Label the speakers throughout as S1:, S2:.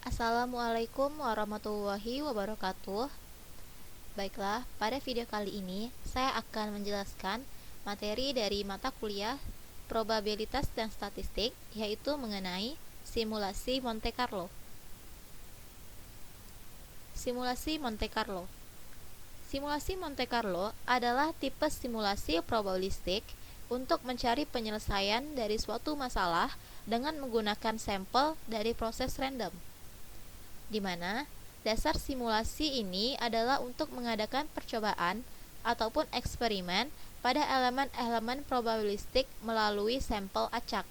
S1: Assalamualaikum warahmatullahi wabarakatuh. Baiklah, pada video kali ini saya akan menjelaskan materi dari mata kuliah Probabilitas dan Statistik, yaitu mengenai simulasi Monte Carlo. Simulasi Monte Carlo. Simulasi Monte Carlo adalah tipe simulasi probabilistik untuk mencari penyelesaian dari suatu masalah dengan menggunakan sampel dari proses random, di mana dasar simulasi ini adalah untuk mengadakan percobaan ataupun eksperimen pada elemen-elemen probabilistik melalui sampel acak.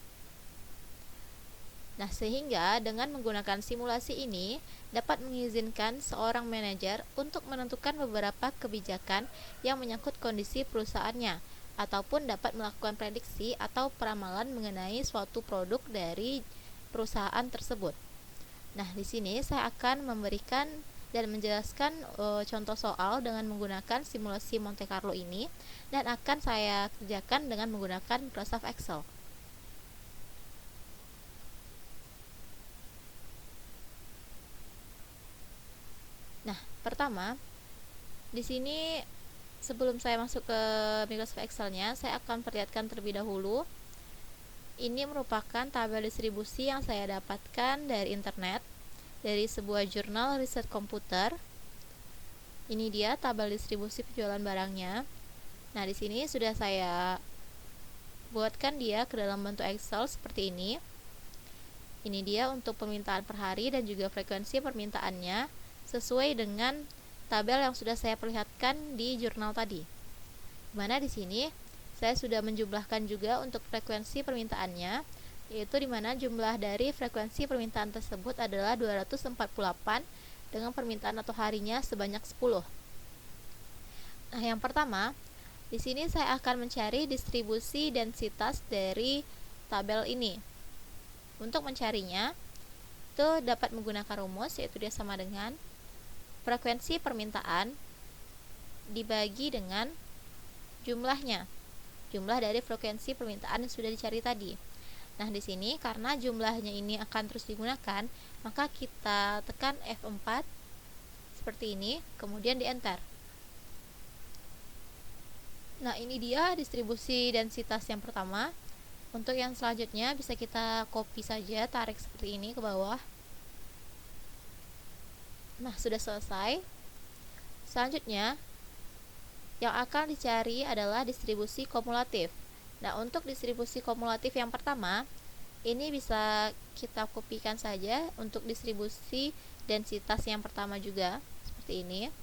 S1: Nah, sehingga dengan menggunakan simulasi ini dapat mengizinkan seorang manajer untuk menentukan beberapa kebijakan yang menyangkut kondisi perusahaannya, ataupun dapat melakukan prediksi atau peramalan mengenai suatu produk dari perusahaan tersebut. Nah, di sini saya akan memberikan dan menjelaskan contoh soal dengan menggunakan simulasi Monte Carlo ini, dan akan saya kerjakan dengan menggunakan Microsoft Excel. Nah, pertama, di sini sebelum saya masuk ke Microsoft Excel-nya, saya akan perlihatkan terlebih dahulu. Ini merupakan tabel distribusi yang saya dapatkan dari internet, dari sebuah jurnal riset komputer. Ini dia tabel distribusi penjualan barangnya. Nah, di sini sudah saya buatkan dia ke dalam bentuk Excel seperti ini. Ini dia untuk permintaan per hari dan juga frekuensi permintaannya sesuai dengan tabel yang sudah saya perlihatkan di jurnal tadi. Dimana di sini saya sudah menjumlahkan juga untuk frekuensi permintaannya, yaitu dimana jumlah dari frekuensi permintaan tersebut adalah 248 dengan permintaan atau harinya sebanyak 10. Nah, yang pertama, di sini saya akan mencari distribusi densitas dari tabel ini. Untuk mencarinya, itu dapat menggunakan rumus, yaitu dia sama dengan frekuensi permintaan dibagi dengan jumlahnya, jumlah dari frekuensi permintaan yang sudah dicari tadi. Nah, di sini karena jumlahnya ini akan terus digunakan, maka kita tekan F4 seperti ini, kemudian di enter. Nah, ini dia distribusi densitas yang pertama. Untuk yang selanjutnya bisa kita copy saja, tarik seperti ini ke bawah. Nah, sudah selesai. Selanjutnya yang akan dicari adalah distribusi kumulatif. Nah, untuk distribusi kumulatif yang pertama, ini bisa kita kopikan saja untuk distribusi densitas yang pertama juga, seperti ini.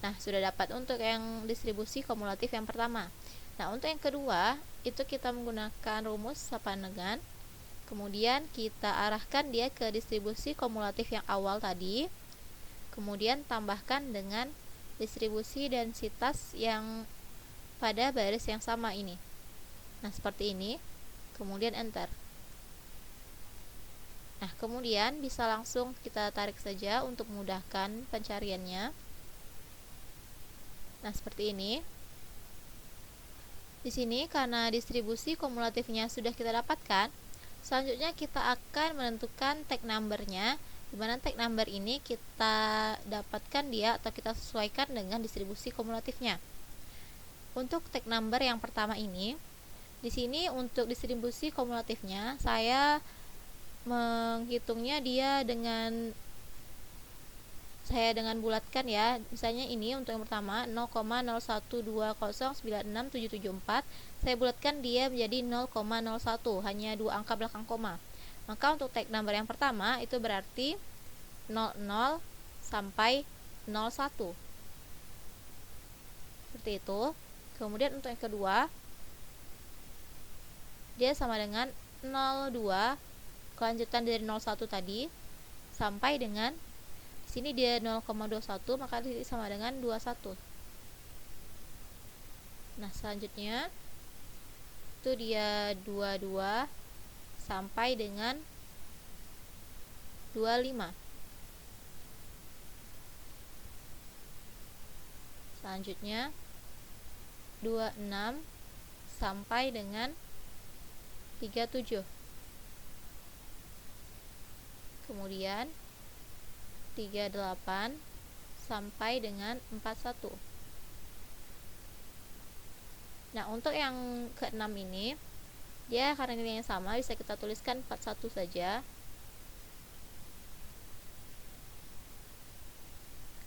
S1: Nah, sudah dapat untuk yang distribusi kumulatif yang pertama. Nah, untuk yang kedua, itu kita menggunakan rumus Sapanegan. Kemudian kita arahkan dia ke distribusi kumulatif yang awal tadi. Kemudian tambahkan dengan distribusi densitas yang pada baris yang sama ini. Nah, seperti ini. Kemudian enter. Nah, kemudian bisa langsung kita tarik saja untuk memudahkan pencariannya. Nah, seperti ini. Di sini karena distribusi kumulatifnya sudah kita dapatkan, selanjutnya kita akan menentukan tag number-nya, di mana tag number ini kita dapatkan dia atau kita sesuaikan dengan distribusi kumulatifnya. Untuk tag number yang pertama ini, di sini untuk distribusi kumulatifnya saya menghitungnya dia dengan bulatkan ya. Misalnya ini untuk yang pertama 0,0120967774, saya bulatkan dia menjadi 0,01, hanya dua angka belakang koma. Maka untuk tag number yang pertama itu berarti 00 sampai 01. Seperti itu. Kemudian untuk yang kedua, dia sama dengan 02, kelanjutan dari 01 tadi sampai dengan sini dia 0,21, maka ini sama dengan 21. Nah, selanjutnya itu dia 22 sampai dengan 25. Selanjutnya 26 sampai dengan 37. kemudian 38 sampai dengan 41. Nah, untuk yang ke-6 ini dia karena nilainya sama, bisa kita tuliskan 41 saja.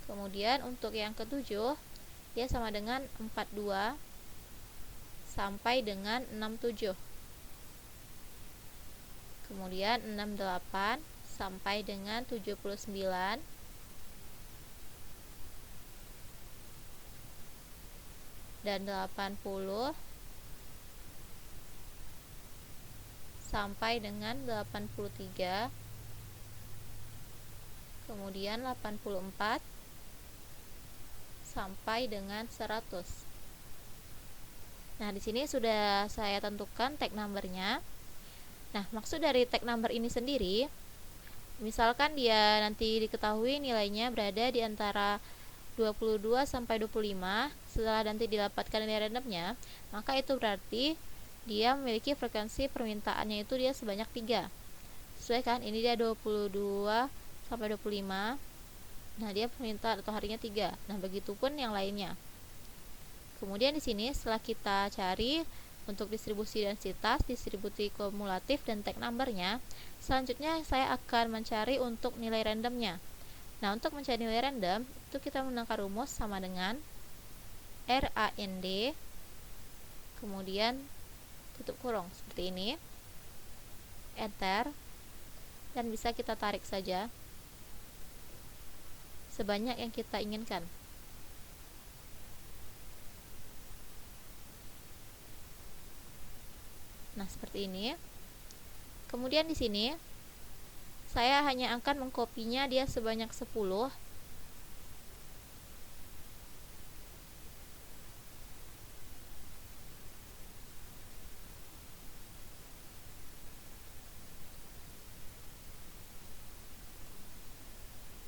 S1: Kemudian untuk yang ke-7 dia sama dengan 42 sampai dengan 67. Kemudian 68 sampai dengan 79. Dan 80 sampai dengan 83. Kemudian 84 sampai dengan 100. Nah, di sini sudah saya tentukan tag numbernya. Nah, maksud dari tag number ini sendiri, misalkan dia nanti diketahui nilainya berada di antara 22 sampai 25 setelah nanti didapatkan nilai randomnya, maka itu berarti dia memiliki frekuensi permintaannya itu dia sebanyak 3. Sesuai kan? Ini dia 22 sampai 25. Nah, dia permintaan atau harinya 3. Nah, begitupun yang lainnya. Kemudian di sini setelah kita cari untuk distribusi densitas, distribusi kumulatif dan tag numbernya, selanjutnya saya akan mencari untuk nilai randomnya. Nah, untuk mencari nilai random, itu kita menggunakan rumus sama dengan RAND, kemudian tutup kurung seperti ini, enter, dan bisa kita tarik saja sebanyak yang kita inginkan. Nah, seperti ini. Kemudian di sini saya hanya akan mengkopinya dia sebanyak 10.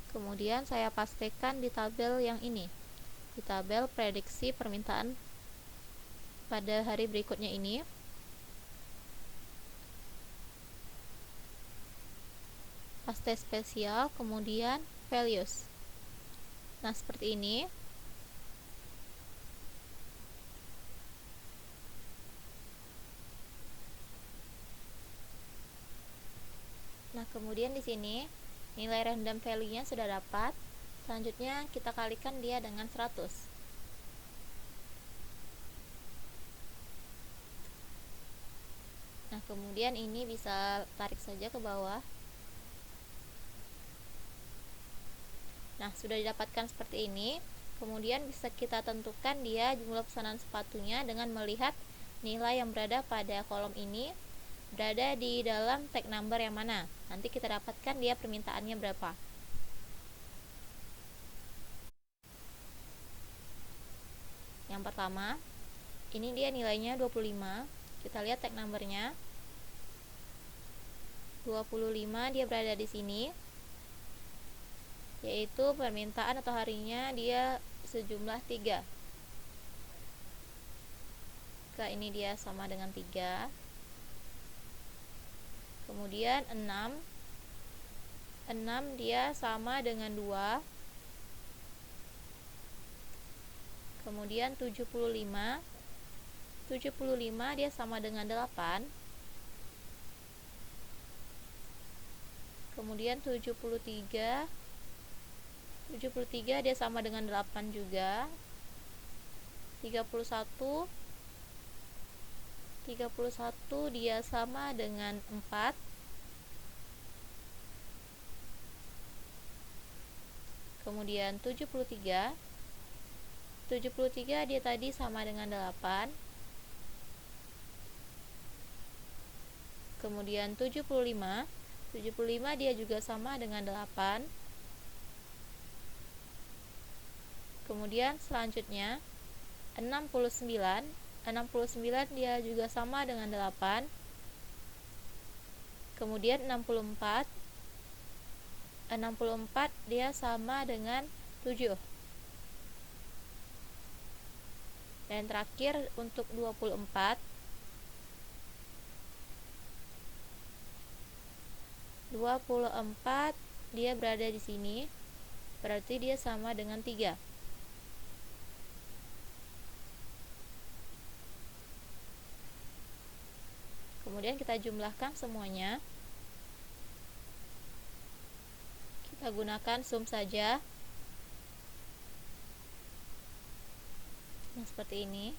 S1: Kemudian saya pastikan di tabel yang ini, di tabel prediksi permintaan pada hari berikutnya ini. Paste spesial, kemudian values. Nah, seperti ini. Nah, kemudian di sini nilai random value-nya sudah dapat. Selanjutnya kita kalikan dia dengan 100. Nah, kemudian ini bisa tarik saja ke bawah. Nah, sudah didapatkan seperti ini. Kemudian bisa kita tentukan dia jumlah pesanan sepatunya dengan melihat nilai yang berada pada kolom ini berada di dalam tag number yang mana. Nanti kita dapatkan dia permintaannya berapa. Yang pertama, ini dia nilainya 25. Kita lihat tag numbernya. 25 dia berada di sini, yaitu permintaan atau harinya dia sejumlah 3. Ini dia sama dengan 3. Kemudian 6 dia sama dengan 2. Kemudian 75 dia sama dengan 8. Kemudian 73 dia sama dengan 8 juga. 31 dia sama dengan 4. Kemudian 73 dia tadi sama dengan 8. Kemudian 75 dia juga sama dengan 8. Kemudian selanjutnya 69 dia juga sama dengan 8. Kemudian 64 dia sama dengan 7. Dan terakhir untuk 24 24 dia berada di sini, berarti dia sama dengan 3. Kemudian kita jumlahkan semuanya. Kita gunakan sum saja. Nah, seperti ini.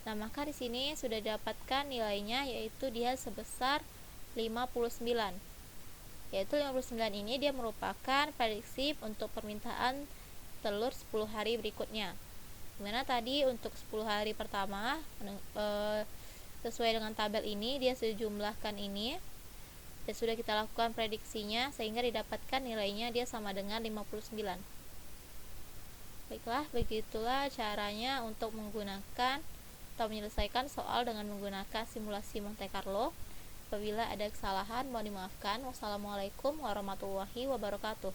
S1: Nah, maka di sini sudah didapatkan nilainya, yaitu dia sebesar 59. Yaitu 59 ini dia merupakan prediksi untuk permintaan telur 10 hari berikutnya. Dimana tadi untuk 10 hari pertama sesuai dengan tabel ini dia sejumlahkan ini dan sudah kita lakukan prediksinya sehingga didapatkan nilainya dia sama dengan 59. Baiklah, begitulah caranya untuk menggunakan atau menyelesaikan soal dengan menggunakan simulasi Monte Carlo. Apabila ada kesalahan mohon dimaafkan. Wassalamualaikum warahmatullahi wabarakatuh.